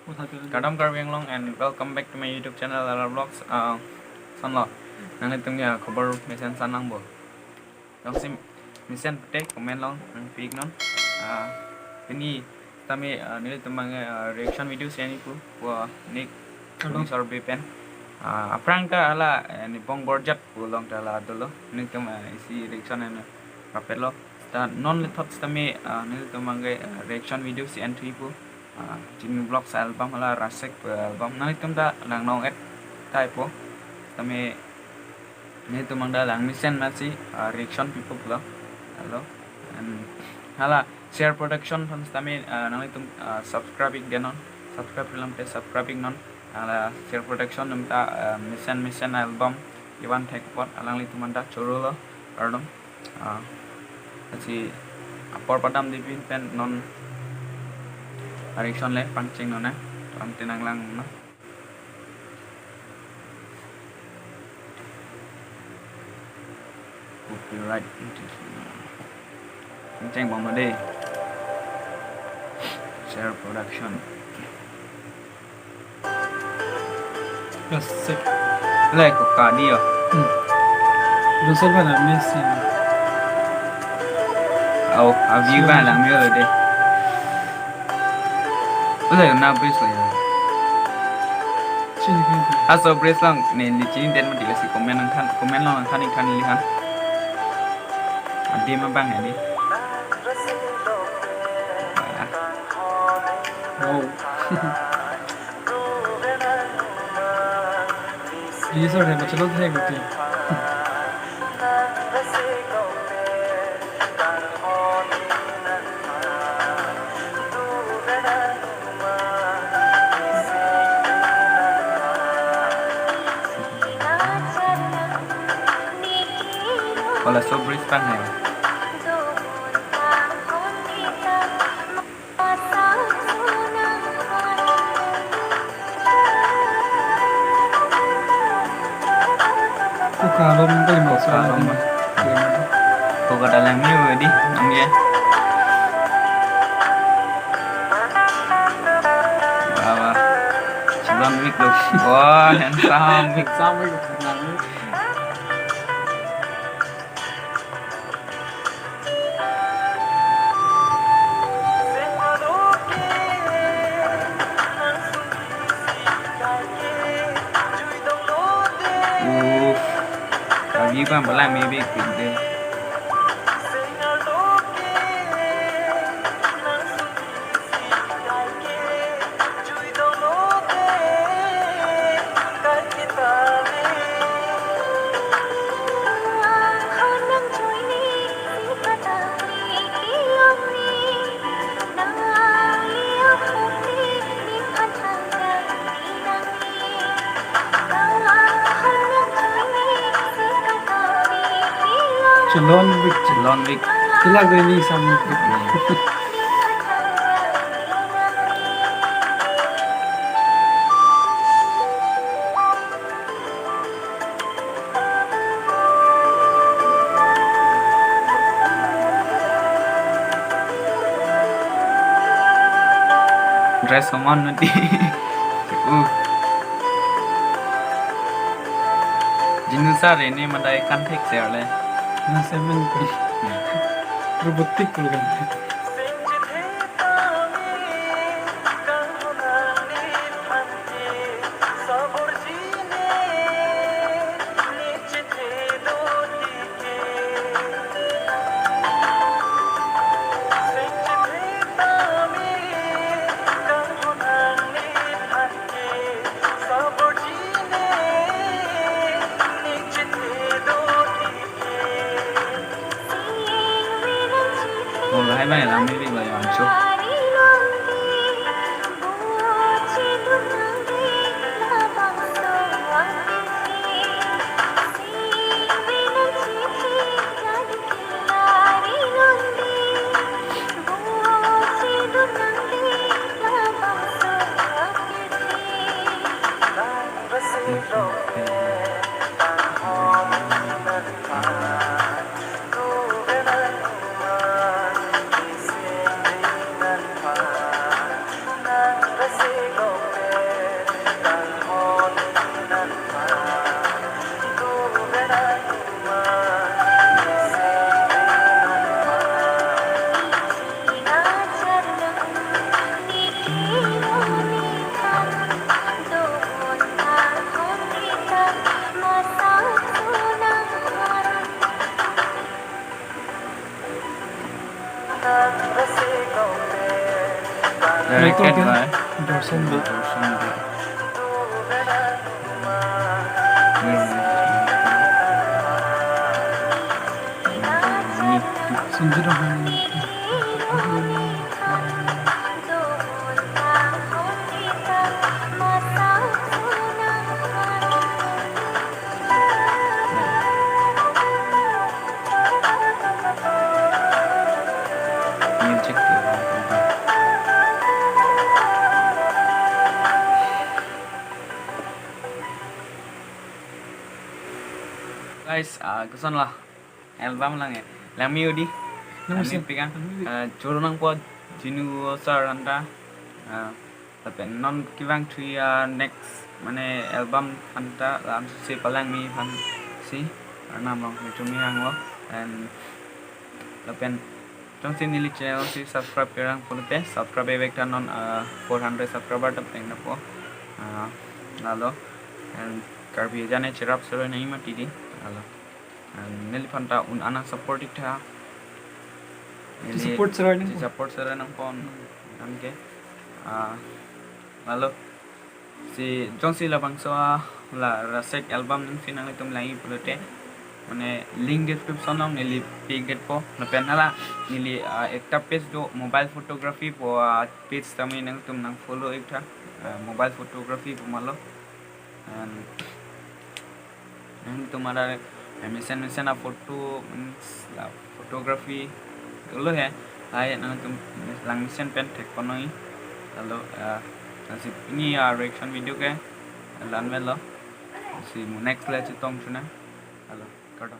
Kadam Karbianglong and welcome back to my YouTube channel Lala Vlogs. Sanlo, nang itong ya cover mission sanang bo. Yung sim mission pete comment long nang feed non. Ini kami nilai temang reaction video sini pu, nik kami survey pen. Aprang ta ala ni pong borjat pu long ta ala dolo. Nik kami isi reaction and rapelo. Ta non lethot kami nilai temang reaction video si entry pu. Jimmy Vlogs album ala Rasek album nang itum da lang nong et type tame ne tumang da lang mission nasi reaction people lo hello and hala share production fans tame nang itum subscribing denon subscribe te subscribing non ala share production numta mission album iwan tek pot alang li tumanda choro lo pardon asi apor padam dipin pen non reaction le pancing no na am tinang lang no copyright pancing bom de share production Rasek. le ko ka dio Rasek bana Messi. au a view ba lang myo de le na bris la Sini kan. aso bris lang ne li chin den ma dikasi comment nang long kan ikan lihan adi ma bang ni Wow. ये सब है चलो थे कुछ wala so bris bang hai तो kalau minta lima Kalau soal mah. Ko ka dalang myo di ang ye bawa John Wick loh wah handsome Wick sama itu sebenarnya Lagi kan belang maybe gitu. John Wick John Wick. Kila gini sama itu Dress common nanti. Jinusar ini mandai kan tek le. nah semen robotik kan Mulai mah Directed Nonton by kan? Dosen B. Dosen B. Sunjur Rahman. Music guys, kesan lah album lang eh. Lami udi. Lami pikan. Churu nang po jinu sar anda. Tapi non kivang three next mane album anta lam si palang mi pan si nam long cumi hang lo and lapen trong si nili channel si subscribe kerang pulute subscribe evek non 400 subscriber tap teng na po lalo and karbi jane chirap sero nahi ma tidi lalo and nili panta un ana support itha Support sera ni. support sero nang pon amke lalu si trong si labang so la rasek album nang sinang itum lai pulute mane link description nang nili piget po na penala nili ekta page do mobile photography po page tami nang tum nang follow ekta mobile photography po malo and nang tumara mission photo photography lo है ay nang tum lang mission pen tek panoi halo si ini reaction video ke lan melo si next le chitong chuna halo kado